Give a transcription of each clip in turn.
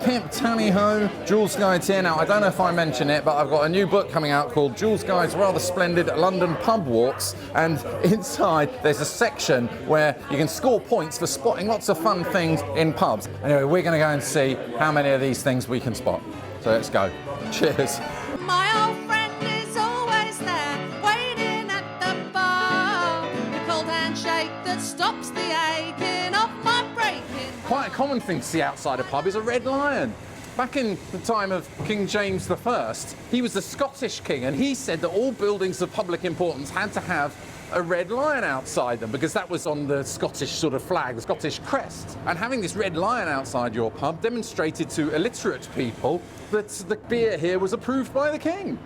Pimp Tally-ho, Joolz Guide's here. Now, I don't know if I mentioned it, but I've got a new book coming out called Joolz Guide's Rather Splendid London Pub Walks, and inside there's a section where you can score points for spotting lots of fun things in pubs. Anyway, we're going to go and see how many of these things we can spot. So let's go. Cheers. My old friend is always there, waiting at the bar. The cold handshake that stops the aching of my breaking. Quite a common thing to see outside a pub is a red lion. Back in the time of King James I, he was the Scottish king, and he said that all buildings of public importance had to have a red lion outside them because that was on the Scottish sort of flag, the Scottish crest. And having this red lion outside your pub demonstrated to illiterate people that the beer here was approved by the king.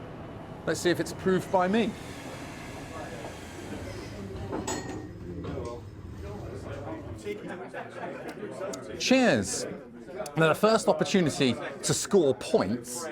Let's see if it's approved by me. Cheers. Now, the first opportunity to score points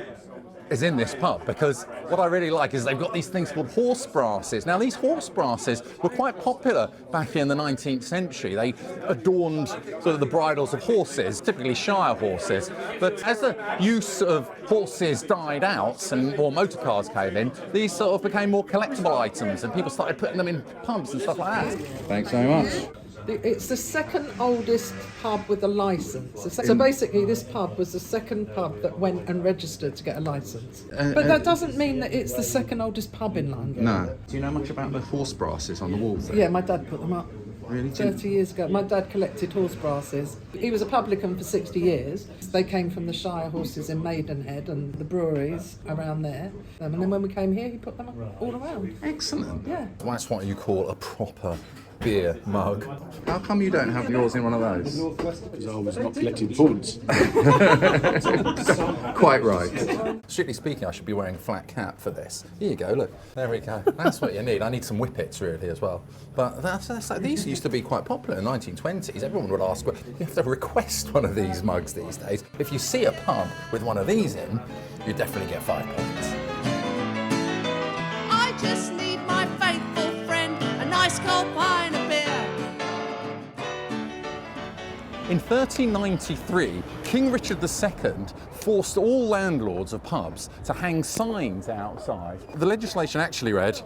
is in this pub, because what I really like is they've got these things called horse brasses. Now, these horse brasses were quite popular back in the 19th century. They adorned sort of the bridles of horses, typically Shire horses. But as the use of horses died out and more motor cars came in, these sort of became more collectible items, and people started putting them in pubs and stuff like that. Thanks very much. It's the second oldest pub with a licence. So basically this pub was the second pub that went and registered to get a licence. But that doesn't mean that it's the second oldest pub in London. No. Do you know much about the horse brasses on the walls there? Yeah, my dad put them up. Really? 30 years ago. My dad collected horse brasses. He was a publican for 60 years. They came from the Shire horses in Maidenhead and the breweries around there. And then when we came here, he put them up all around. Excellent. Yeah. That's what you call a proper beer mug. How come you don't have yours in one of those? Because I was not collecting points. Quite right. Strictly speaking, I should be wearing a flat cap for this. Here you go, look. There we go. That's what you need. I need some whippets really as well. But that's like, these used to be quite popular in the 1920s. Everyone would ask, well, you have to request one of these mugs these days. If you see a pub with one of these in, you definitely get 5 points. I just need my faithful friend, a nice cold pint of beer. In 1393, King Richard II forced all landlords of pubs to hang signs outside. The legislation actually read,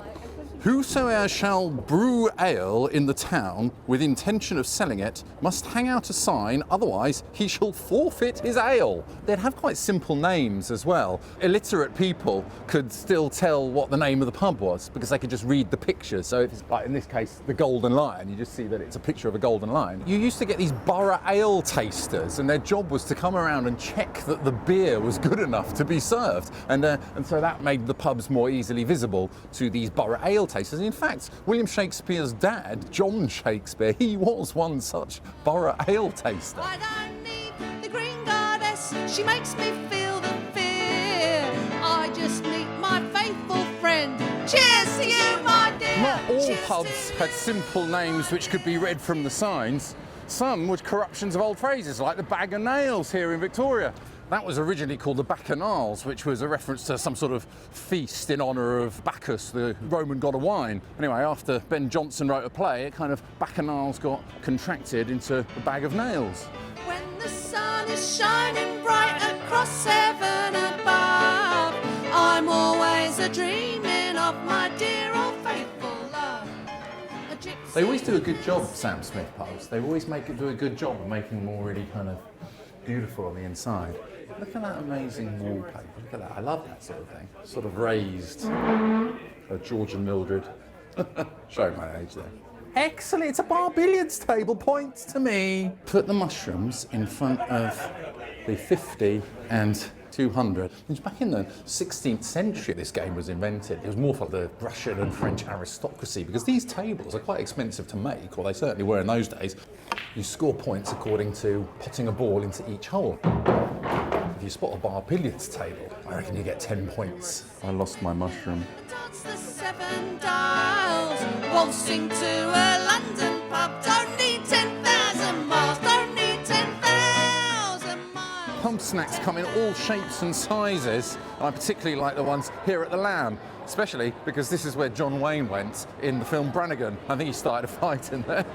"Whosoever shall brew ale in the town with intention of selling it must hang out a sign, otherwise he shall forfeit his ale." They'd have quite simple names as well. Illiterate people could still tell what the name of the pub was because they could just read the pictures. So if it's like in this case, the Golden Lion, you just see that it's a picture of a golden lion. You used to get these borough ale tasters, and their job was to come around and check that the beer was good enough to be served. And so that made the pubs more easily visible to these borough ale tasters. In fact, William Shakespeare's dad, John Shakespeare, he was one such borough ale taster. I don't need the green goddess, she makes me feel the fear. I just need my faithful friend. Cheers to you, my dear. Not all Cheers pubs to had you. simple names which could be read from the signs. Some were corruptions of old phrases, like the Bag of Nails here in Victoria. That was originally called the Bacchanals, which was a reference to some sort of feast in honour of Bacchus, the Roman god of wine. Anyway, after Ben Jonson wrote a play, it kind of Bacchanals got contracted into the Bag of Nails. When the sun is shining bright across heaven above, I'm always a-dreaming of my dear old faithful love. A gypsy. They always do a good job, Sam Smith pubs. They always do a good job of making them all really kind of beautiful on the inside. Look at that amazing wallpaper. Look at that. I love that sort of thing. Sort of raised. George and Mildred. Showing my age there. Excellent. It's a bar billiards table. Points to me. Put the mushrooms in front of the 50 and 200. It was back in the 16th century this game was invented. It was more for the Russian and French aristocracy because these tables are quite expensive to make, or they certainly were in those days. You score points according to potting a ball into each hole. If you spot a bar billiards table, I reckon you get 10 points. I lost my mushroom. Dance the 7 dials, waltzing to a London pub. Don't need 10,000 miles, don't need 10,000 miles. Pub snacks come in all shapes and sizes, and I particularly like the ones here at the Lamb, especially because this is where John Wayne went in the film Brannigan. I think he started a fight in there.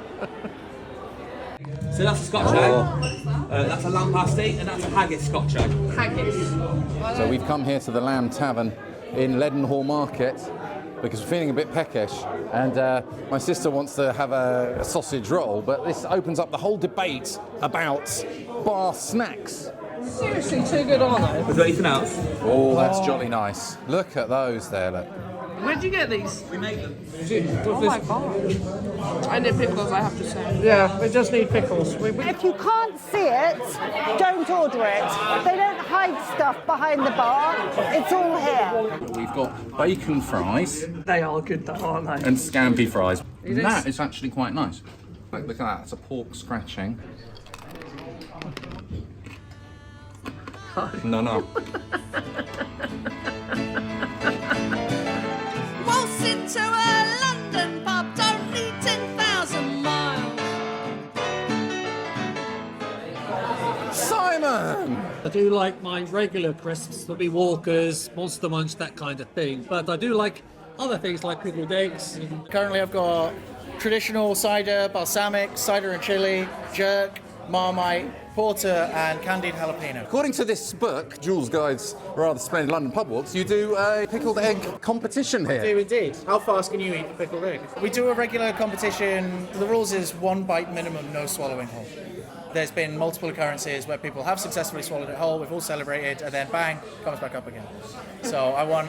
So that's a Scotch egg, that's a lamb pasty, and that's a haggis Scotch egg. Haggis. So we've come here to the Lamb Tavern in Leadenhall Market because we're feeling a bit peckish, and my sister wants to have a sausage roll, but this opens up the whole debate about bar snacks. Seriously, too good, aren't they? Was there anything else? Oh, that's jolly nice. Look at those there, look. Where'd you get these? We made them. Oh my god. I need pickles, I have to say. Yeah, we just need pickles. If you can't see it, don't order it. They don't hide stuff behind the bar. It's all here. We've got bacon fries They are good though, aren't they? and scampi fries. That is actually quite nice. Look at that, it's a pork scratching. No. Waltz into a London pub, don't need 10,000 miles. Simon! I do like my regular crisps, there'll be Walkers, Monster Munch, that kind of thing. But I do like other things like pickled eggs. Currently I've got traditional cider, balsamic, cider and chili, jerk, marmite, porter and candied jalapeno. According to this book, Joolz Guide's Rather Splendid London Pub Walks, you do a pickled egg competition here. Do indeed. How fast can you eat a pickled egg? We do a regular competition. The rules is 1 bite minimum, no swallowing whole. There's been multiple occurrences where people have successfully swallowed it whole, we've all celebrated, and then bang, comes back up again. So I want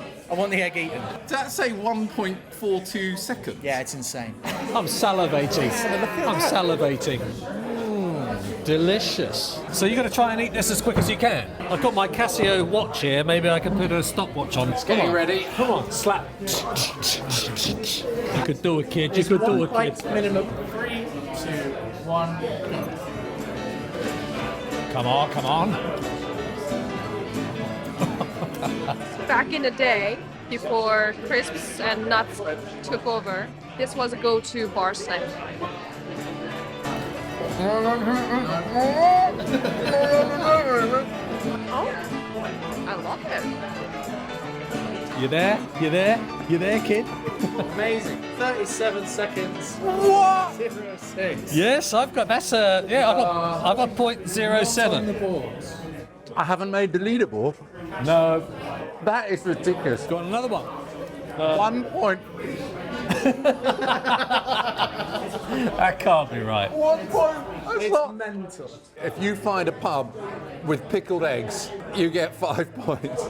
the egg eaten. Does that say 1.42 seconds? Yeah, it's insane. I'm salivating. I'm salivating. Delicious. So you got to try and eat this as quick as you can. I've got my Casio watch here. Maybe I can put a stopwatch on. Getting ready. Come on, slap. You could do it, kid. You It's could do 1 it, bite kid. minimum. 3, 2, 1, go. Come on, come on. Back in the day, before crisps and nuts took over, this was a go-to bar snack. Oh, I love it. You there? You there? You there, kid? Amazing. 37 seconds. What? 0.06. Yes, I've got. That's a. Yeah, I've got On the .07. boards. I haven't made the leaderboard. No. That is ridiculous. Got another one. 1 point. That can't be right. 1 point. That's It's not. mental. If you find a pub with pickled eggs, you get 5 points.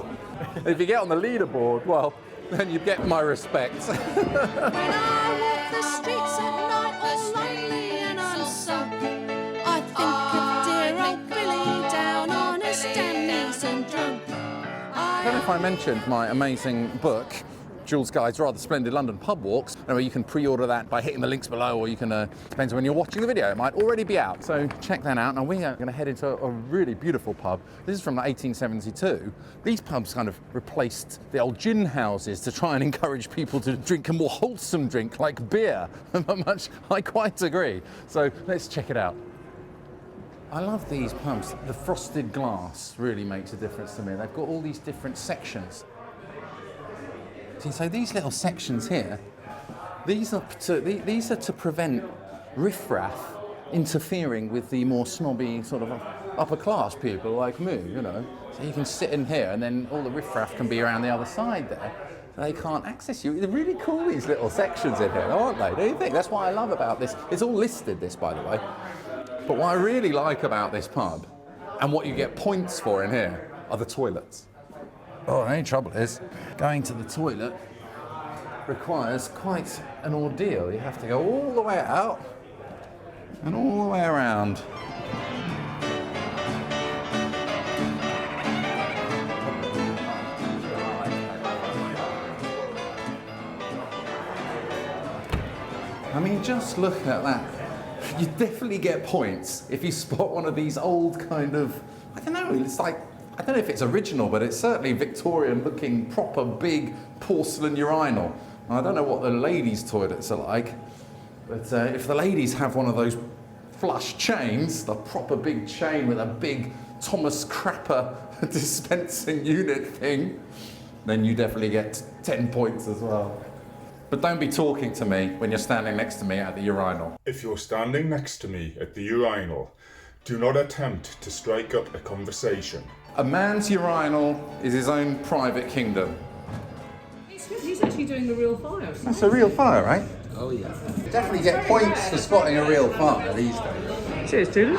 If you get on the leaderboard, well, then you get my respect. When I walk the streets at night, all lonely and I'm sunk, I think of dear old Billy down on his stand knees and drunk. I don't know if I mentioned my amazing book, Joolz Guide's Rather Splendid London Pub Walks. Anyway, you can pre-order that by hitting the links below, or you can, depends on when you're watching the video, it might already be out. So check that out. Now we are going to head into a really beautiful pub. This is from 1872. These pubs kind of replaced the old gin houses to try and encourage people to drink a more wholesome drink like beer. I quite agree. So let's check it out. I love these pubs. The frosted glass really makes a difference to me. They've got all these different sections. So these little sections here, these are to prevent riffraff interfering with the more snobby sort of upper class people like me, you know. So you can sit in here and then all the riffraff can be around the other side there. They can't access you. They're really cool, these little sections in here, aren't they? Don't you think? That's what I love about this. It's all listed, this, by the way. But what I really like about this pub, and what you get points for in here, are the toilets. Oh, the only trouble is, going to the toilet requires quite an ordeal. You have to go all the way out and all the way around. I mean, just look at that. You definitely get points if you spot one of these old kind of, I don't know, it's like, I don't know if it's original, but it's certainly Victorian-looking, proper big porcelain urinal. I don't know what the ladies' toilets are like, but if the ladies have one of those flush chains, the proper big chain with a big Thomas Crapper dispensing unit thing, then you definitely get 10 points as well. But don't be talking to me when you're standing next to me at the urinal. If you're standing next to me at the urinal, do not attempt to strike up a conversation. A man's urinal is his own private kingdom. He's actually doing a real fire. That's a real fire, right? Oh, yeah. Definitely get points for spotting a real fire these days. Cheers, Julie.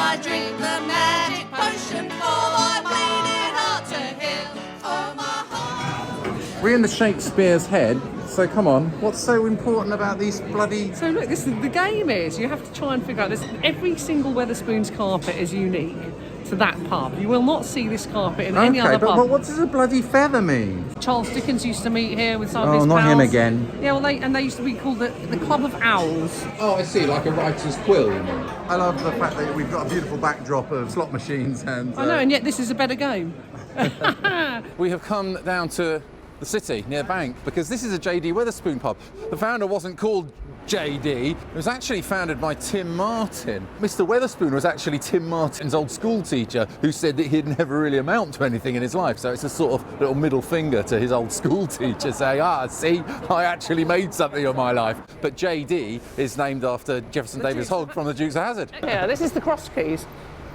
I drink the magic potion for my bleeding heart to heal. Oh, my heart. We're in the Shakespeare's head, so come on. What's so important about these bloody... So look, the game is you have to try and figure out this. Every single Wetherspoons carpet is unique to that pub. You will not see this carpet in any other pub. But what does a bloody feather mean? Charles Dickens used to meet here with some of his Oh, not pals. him again. Yeah, well, they used to be called the Club of Owls. Oh, I see, like a writer's quill. I love the fact that we've got a beautiful backdrop of slot machines and... I know, and yet this is a better game. We have come down to the city, near Bank, because this is a J.D. Wetherspoon pub. The founder wasn't called J.D. It was actually founded by Tim Martin. Mr. Wetherspoon was actually Tim Martin's old school teacher who said that he'd never really amount to anything in his life. So it's a sort of little middle finger to his old school teacher saying, see, I actually made something of my life. But J.D. is named after Jefferson Davis Hogg from the Dukes of Hazzard. Yeah, this is the cross keys.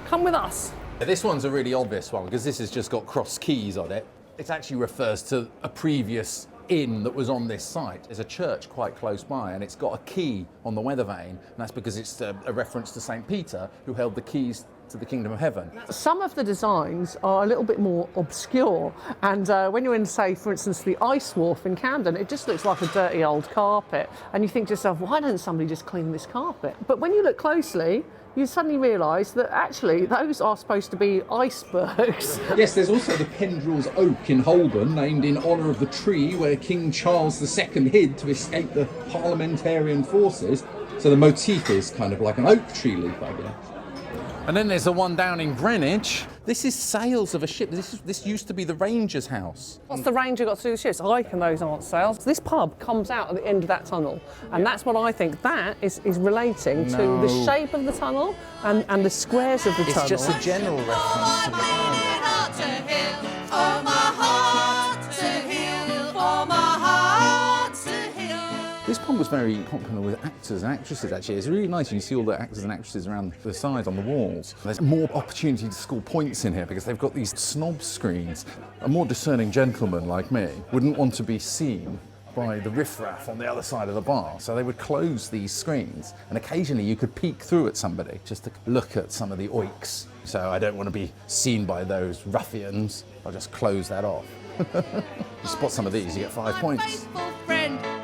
Come with us. This one's a really obvious one because this has just got cross keys on it. It actually refers to a previous inn that was on this site. There's a church quite close by and it's got a key on the weather vane, and that's because it's a reference to St. Peter, who held the keys to the kingdom of heaven. Some of the designs are a little bit more obscure, and when you're in, say, for instance, the Ice Wharf in Camden, it just looks like a dirty old carpet, and you think to yourself, why doesn't somebody just clean this carpet? But when you look closely, you suddenly realise that actually those are supposed to be icebergs. Yes, there's also the Pendrell's Oak in Holborn, named in honour of the tree where King Charles II hid to escape the parliamentarian forces. So the motif is kind of like an oak tree leaf, I guess. And then there's the one down in Greenwich. This is sails of a ship. This used to be the Ranger's house. What's the Ranger got to do with ships? I reckon those aren't sails. This pub comes out at the end of that tunnel, and that's what I think that is relating to the shape of the tunnel and the squares of the tunnel. It's just a general reference to the This pub was very popular with actors and actresses, actually. It's really nice. You see all the actors and actresses around the sides on the walls. There's more opportunity to score points in here because they've got these Snob screens. A more discerning gentleman like me wouldn't want to be seen by the riffraff on the other side of the bar. So they would close these screens, and occasionally you could peek through at somebody just to look at some of the oiks. So I don't want to be seen by those ruffians. I'll just close that off. You spot some of these, you get 5 points.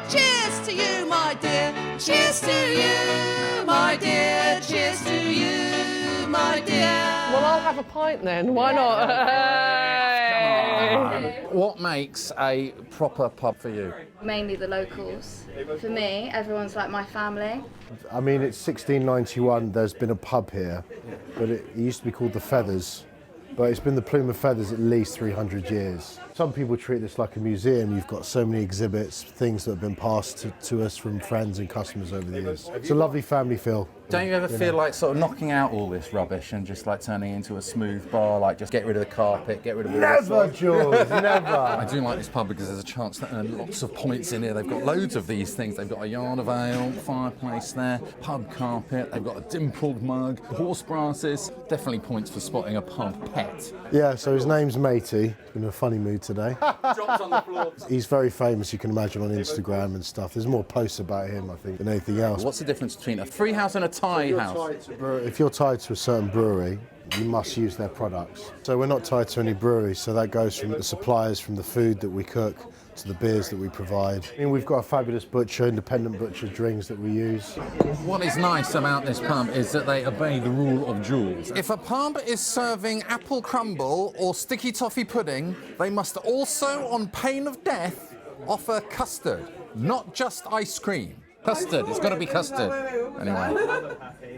Cheers to you, my dear. Cheers to you, my dear. Cheers to you, my dear. Well, I'll have a pint then. Why not? Hey! What makes a proper pub for you? Mainly the locals. For me, everyone's like my family. I mean, it's 1691, there's been a pub here, but it used to be called the Feathers. But it's been the Plume of Feathers at least 300 years. Some people treat this like a museum. You've got so many exhibits, things that have been passed to us from friends and customers over the years. It's a lovely family feel. Don't you ever feel like sort of knocking out all this rubbish and just like turning it into a smooth bar, like just get rid of the carpet, get rid of all this? Never, Joolz, never. I do like this pub because there's a chance to earn lots of points in here. They've got loads of these things. They've got a yard of ale, fireplace there, pub carpet, they've got a dimpled mug, horse brasses. Definitely points for spotting a pub pet. Yeah, so his name's Matey. He's in a funny mood today. Drops on the floor. He's very famous, you can imagine, on Instagram and stuff. There's more posts about him, I think, than anything else. What's the difference between a free house and a Thai house? If you're tied to a certain brewery, you must use their products. So we're not tied to any breweries, so that goes from the suppliers, from the food that we cook, to the beers that we provide. I mean, we've got a fabulous butcher, independent butcher drinks that we use. What is nice about this pub is that they obey the rule of Joolz. If a pub is serving apple crumble or sticky toffee pudding, they must also, on pain of death, offer custard, not just ice cream. Custard, it's got to be custard. Anyway,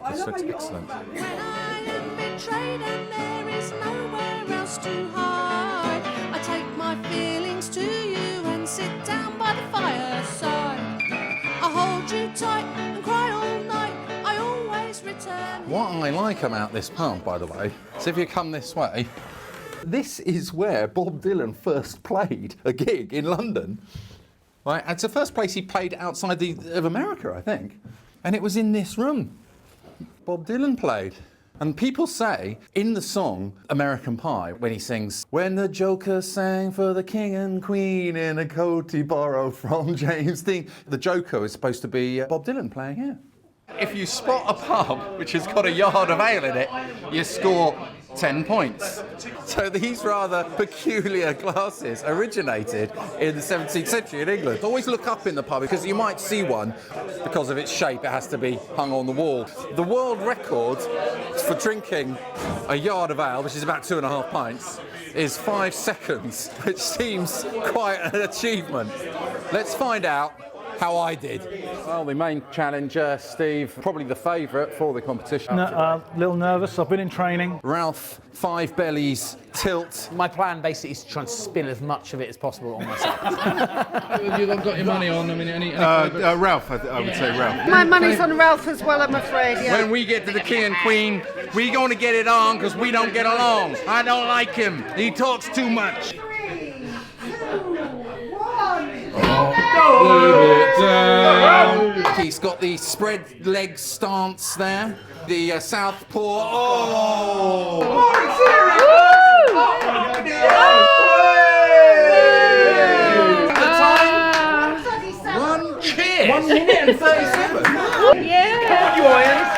this looks excellent. When I am betrayed and there is nowhere else to hide, I take my feelings to you and sit down by the fireside. I hold you tight and cry all night. I always return. What I like about this pub, by the way, is if you come this way, This is where Bob Dylan first played a gig in London. Right, it's the first place he played outside of America, I think. And it was in this room. Bob Dylan played. And people say in the song American Pie, when he sings, when the Joker sang for the king and queen in a coat he borrowed from James Dean, the Joker is supposed to be Bob Dylan playing here. If you spot a pub which has got a yard of ale in it, you score 10 points. So these rather peculiar glasses originated in the 17th century in England. Always look up in the pub because you might see one. Because of its shape, it has to be hung on the wall. The world record for drinking a yard of ale, which is about 2.5 pints, is 5 seconds, which seems quite an achievement. Let's find out how I did. Well, the main challenger, Steve, probably the favourite for the competition. A little nervous. I've been in training. Ralph, 5 bellies, tilt. My plan basically is to try and spin as much of it as possible on myself. Have you got your money on? I mean, any Ralph, I would say Ralph. My money's on Ralph as well, I'm afraid, yeah. When we get to the king and queen, we going to get it on because we don't get along. I don't like him. He talks too much. He's got the spread leg stance there. The southpaw. Oh! One cheers. 1 minute and 37. Yeah. Come on, you irons.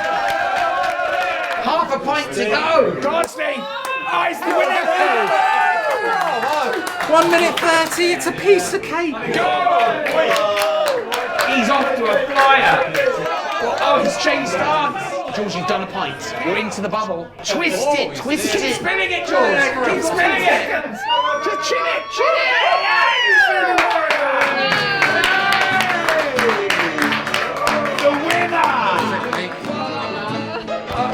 Half a pint to go. Go on, Steve. Oh, he's the winner. 1 minute 30, it's a piece of cake. He's off to a flyer. Oh, he's changed stance. Jules, you've done a pint. You're into the bubble. Twist it, twist it. Keep spinning it, Jules. Keep spinning it. Just chin it, chin it. The winner.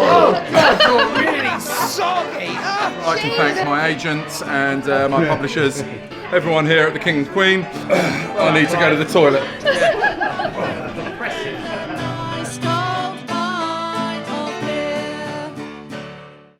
Oh, God, really soggy. I'd like to thank my agents and my publishers, everyone here at the King and Queen. I need to go to the toilet.